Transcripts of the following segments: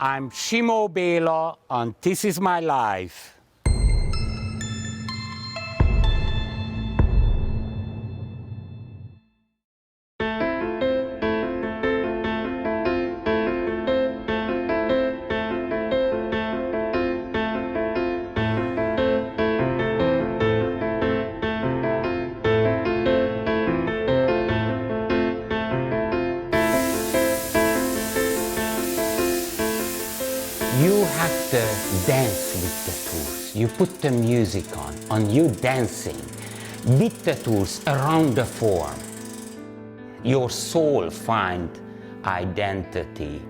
I'm Simo BÉLA, and this is my life. You have to dance with the tools. You put the music on, and you dancing with the tools around the form. Your soul find identity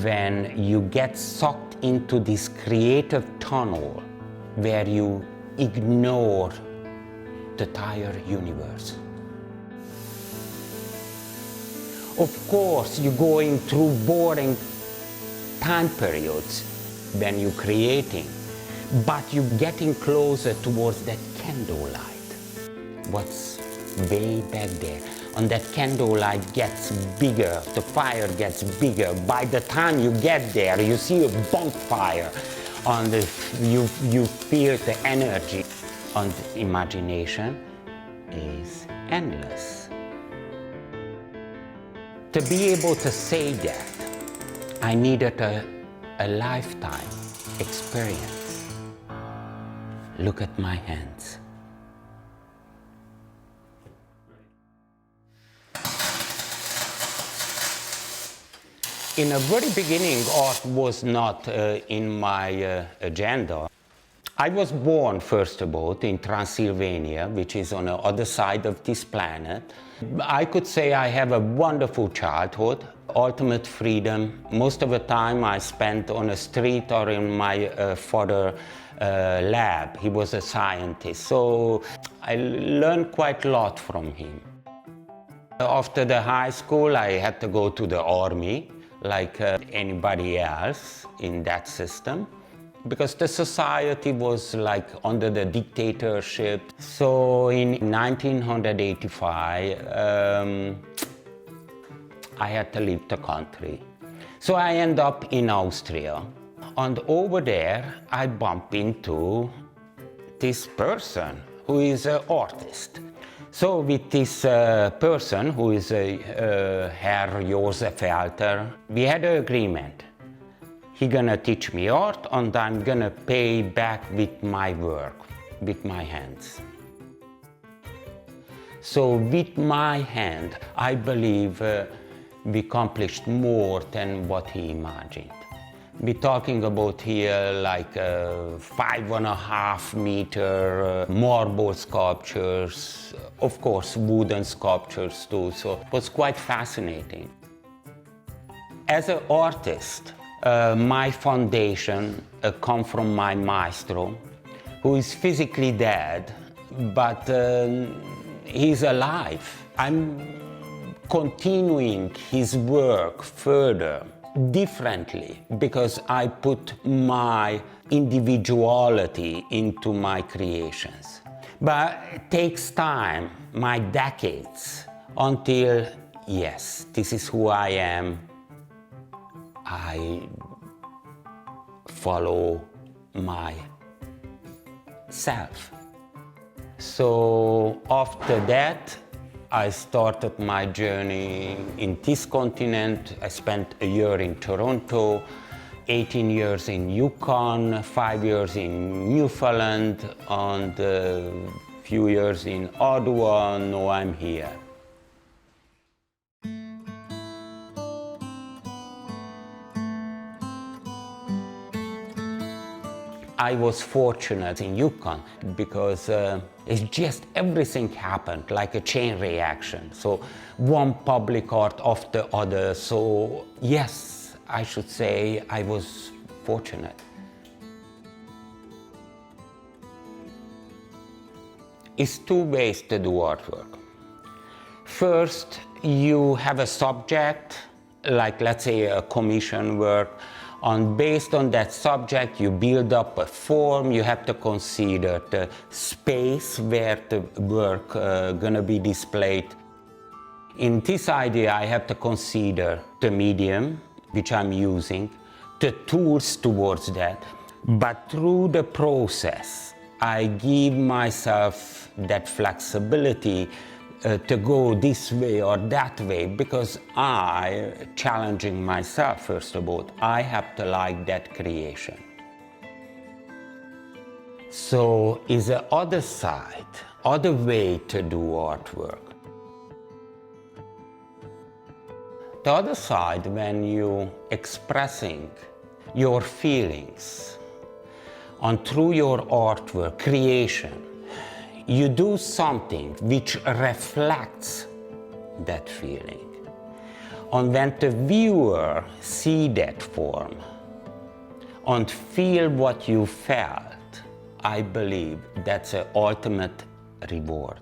when you get sucked into this creative tunnel where you ignore the entire universe. Of course, you're going through boring time periods when you're creating, but you're getting closer towards that candlelight. What's way back there? And that candlelight gets bigger, the fire gets bigger. By the time you get there, you see a bonfire, and you feel the energy. And imagination is endless. To be able to say that, I needed a lifetime experience. Look at my hands. In the very beginning, art was not in my agenda. I was born, first of all, in Transylvania, which is on the other side of this planet. I could say I have a wonderful childhood, ultimate freedom. Most of the time I spent on the street or in my father's lab. He was a scientist, so I learned quite a lot from him. After the high school, I had to go to the army, like anybody else in that system, because the society was like under the dictatorship. So in 1985, I had to leave the country. So I end up in Austria. And over there, I bump into this person who is an artist. So with this person, who is Herr Josef Felter, we had an agreement. He's gonna teach me art, and I'm gonna pay back with my work, with my hands. So with my hand, I believe we accomplished more than what he imagined. We're talking about here like 5.5 meter marble sculptures, of course wooden sculptures too, so it was quite fascinating. As an artist, my foundation comes from my maestro, who is physically dead, but he's alive. I'm continuing his work further, differently, because I put my individuality into my creations. But it takes time, my decades, until, yes, this is who I am. I follow myself. So after that, I started my journey in this continent. I spent a year in Toronto, 18 years in Yukon, 5 years in Newfoundland, and a few years in Ottawa. Now I'm here. I was fortunate in Yukon because it's just everything happened like a chain reaction. So one public art after other. So yes, I should say I was fortunate. It's two ways to do artwork. First, you have a subject, like let's say a commission work, and based on that subject you build up a form. You have to consider the space where the work gonna be displayed. In this idea I have to consider the medium which I'm using, the tools towards that, but through the process, I give myself that flexibility to go this way or that way, because challenging myself, first of all, I have to like that creation. So is the other side, other way to do artwork. The other side, when you expressing your feelings and through your artwork, creation, you do something which reflects that feeling. And when the viewer see that form and feel what you felt, I believe that's the ultimate reward.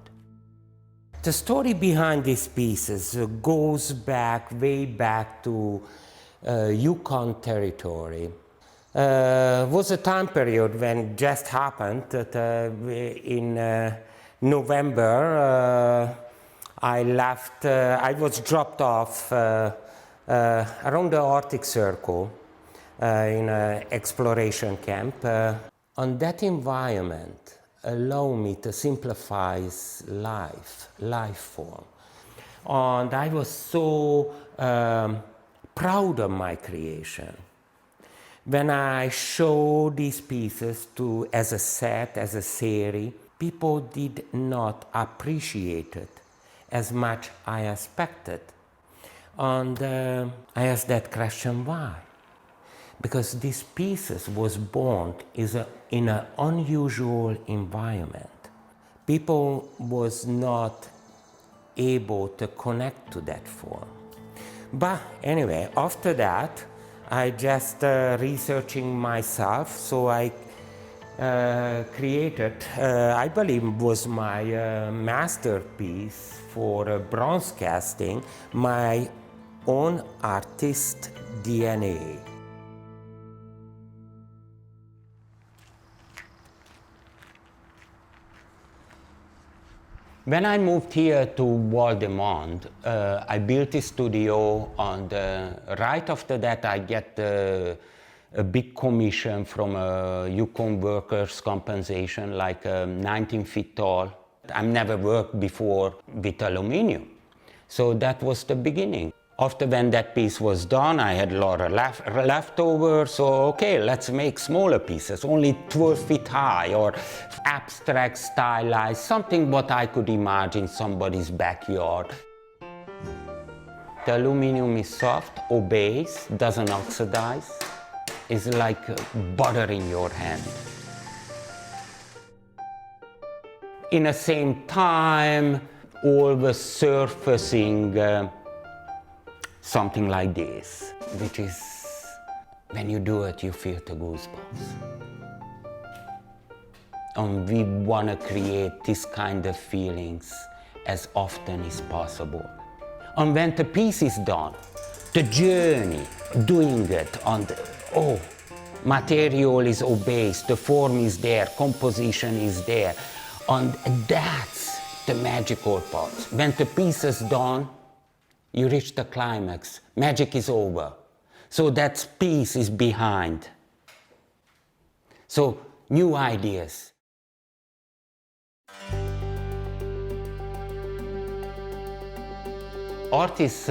The story behind these pieces goes back, way back to Yukon territory. Was a time period when it just happened that in November I left, I was dropped off around the Arctic Circle in an exploration camp. And that environment allowed me to simplify life form. And I was so proud of my creation. When I showed these pieces as a set, as a series, people did not appreciate it as much I expected. And I asked that question, why? Because these pieces was born in an unusual environment. People was not able to connect to that form. But anyway, after that, I just researching myself, so I created, I believe was my masterpiece for bronze casting, my own artist DNA. When I moved here to Val-de-Monde, I built a studio, and right after that I get a big commission from a Yukon Workers' Compensation, like 19 feet tall. I've never worked before with aluminium, so that was the beginning. After when that piece was done, I had a lot of leftover, so okay, let's make smaller pieces, only 12 feet high, or abstract, stylized, something what I could imagine somebody's backyard. The aluminum is soft, obeys, doesn't oxidize. It's like butter in your hand. In the same time, always surfacing something like this, which is, when you do it, you feel the goosebumps. And we want to create this kind of feelings as often as possible. And when the piece is done, the journey, doing it, and material is obeyed, the form is there, composition is there, and that's the magical part. When the piece is done, you reach the climax, magic is over. So that piece is behind. So, new ideas. Art is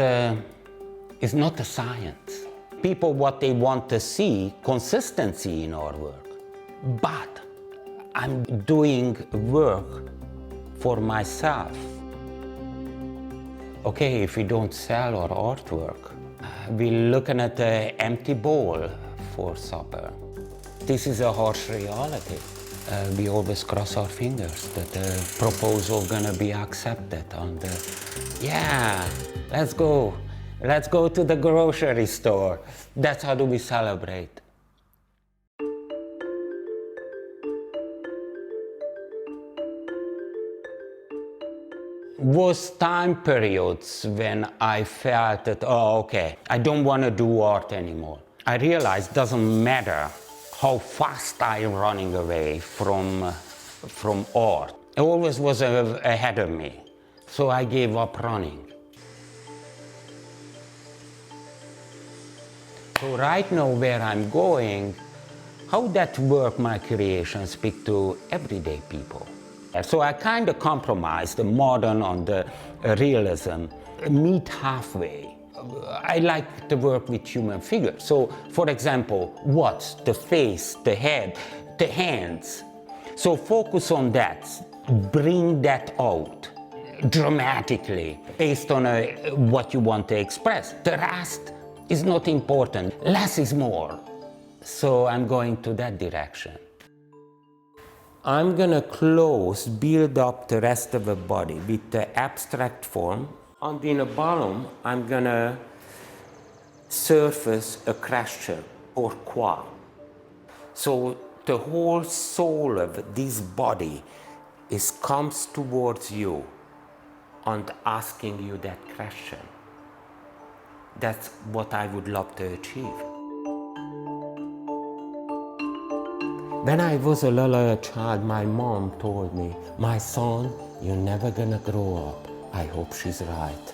not a science. People, what they want to see, consistency in our work. But I'm doing work for myself. Okay, if we don't sell our artwork, we're looking at an empty bowl for supper. This is a harsh reality. We always cross our fingers that the proposal gonna be accepted. And yeah, let's go. Let's go to the grocery store. That's how do we celebrate. Was time periods when I felt that, okay, I don't want to do art anymore. I realized it doesn't matter how fast I'm running away from art. It always was ahead of me, so I gave up running. So right now where I'm going, how that work, my creation, speak to everyday people. So I kind of compromise the modern on the realism, meet halfway. I like to work with human figures. So for example, what's the face, the head, the hands. So focus on that, bring that out dramatically based on what you want to express. The rest is not important, less is more. So I'm going to that direction. I'm gonna build up the rest of the body with the abstract form. And in the bottom, I'm gonna surface a question, pourquoi? So the whole soul of this body comes towards you and asking you that question. That's what I would love to achieve. When I was a little child, my mom told me, "My son, you're never gonna grow up." I hope she's right.